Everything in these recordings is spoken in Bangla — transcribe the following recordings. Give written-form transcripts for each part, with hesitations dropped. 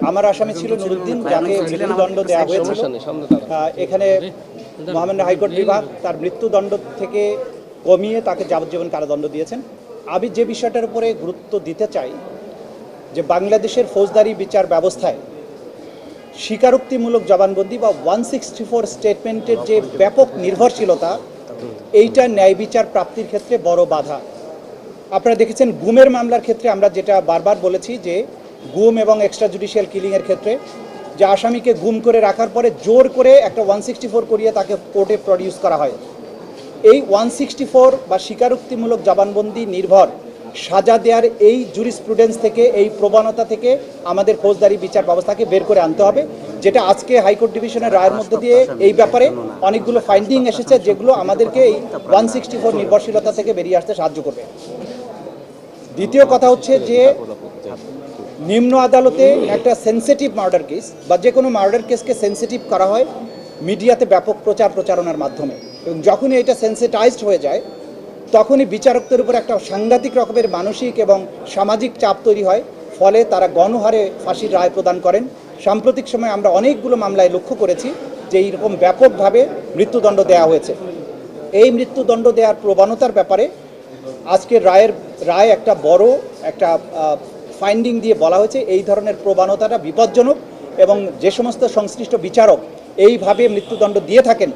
আমার আসামি ছিল নুরুদ্দিন, যাকে মৃত্যুদণ্ড দেওয়া হয়েছিল। এখানে মহামান্য হাইকোর্ট বিভাগ তার মৃত্যুদণ্ড থেকে কমিয়ে তাকে যাবজ্জীবন কারাদণ্ড দিয়েছেন। আমি যে বিষয়টার উপরে গুরুত্ব দিতে চাই যে বাংলাদেশের ফৌজদারি বিচার ব্যবস্থায় স্বীকারোক্তিমূলক জবানবন্দি বা 164 স্টেটমেন্টের যে ব্যাপক নির্ভরশীলতা, এইটা ন্যায় বিচার প্রাপ্তির ক্ষেত্রে বড় বাধা। আপনারা দেখেছেন গুমের মামলার ক্ষেত্রে আমরা যেটা বারবার বলেছি যে গুম এবং এক্সট্রা জুডিশিয়াল কিলিংয়ের ক্ষেত্রে যে আসামিকে গুম করে রাখার পরে জোর করে একটা 164 করিয়ে তাকে কোর্টে প্রডিউস করা হয়। এই 164 বা স্বীকারোক্তিমূলক জবানবন্দি নির্ভর সাজা দেওয়ার এই জুরিসপ্রুডেন্স থেকে, এই প্রবণতা থেকে আমাদের ফৌজদারি বিচার ব্যবস্থাকে বের করে আনতে হবে, যেটা আজকে হাইকোর্ট ডিভিশনের রায়ের মধ্যে দিয়ে এই ব্যাপারে অনেকগুলো ফাইন্ডিং এসেছে, যেগুলো আমাদেরকে এই 164 নির্ভরশীলতা থেকে বেরিয়ে আসতে সাহায্য করবে। দ্বিতীয় কথা হচ্ছে যে নিম্ন আদালতে একটা সেন্সিটিভ মার্ডার কেস বা যে কোনো মার্ডার কেসকে সেন্সিটিভ করা হয় মিডিয়াতে ব্যাপক প্রচারণার মাধ্যমে, এবং যখনই এটা সেন্সিটাইজড হয়ে যায় তখনই বিচারকদের উপর একটা সাংঘাতিক রকমের মানসিক এবং সামাজিক চাপ তৈরি হয়, ফলে তারা গণহারে ফাঁসির রায় প্রদান করেন। সাম্প্রতিক সময়ে আমরা অনেকগুলো মামলায় লক্ষ্য করেছি যে এইরকম ব্যাপকভাবে মৃত্যুদণ্ড দেওয়া হয়েছে। এই মৃত্যুদণ্ড দেওয়ার প্রবণতার ব্যাপারে আজকের রায় একটা বড় একটা ফাইন্ডিং দিয়ে বলা হয়েছে এই ধরনের প্রবণতাটা বিপজ্জনক, এবং যে সমস্ত সংশ্লিষ্ট বিচারক এইভাবে মৃত্যুদণ্ড দিয়ে থাকেন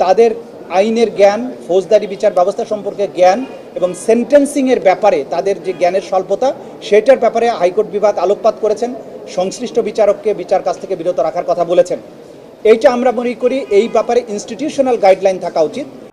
তাদের আইনের জ্ঞান, ফৌজদারি বিচার ব্যবস্থা সম্পর্কে জ্ঞান এবং সেন্টেন্সিংয়ের ব্যাপারে তাদের যে জ্ঞানের স্বল্পতা, সেটার ব্যাপারে হাইকোর্ট বিভাগ আলোকপাত করেছেন, সংশ্লিষ্ট বিচারককে বিচার কাজ থেকে বিরত রাখার কথা বলেছেন। এইটা আমরা মনে করি এই ব্যাপারে ইনস্টিটিউশনাল গাইডলাইন থাকা উচিত।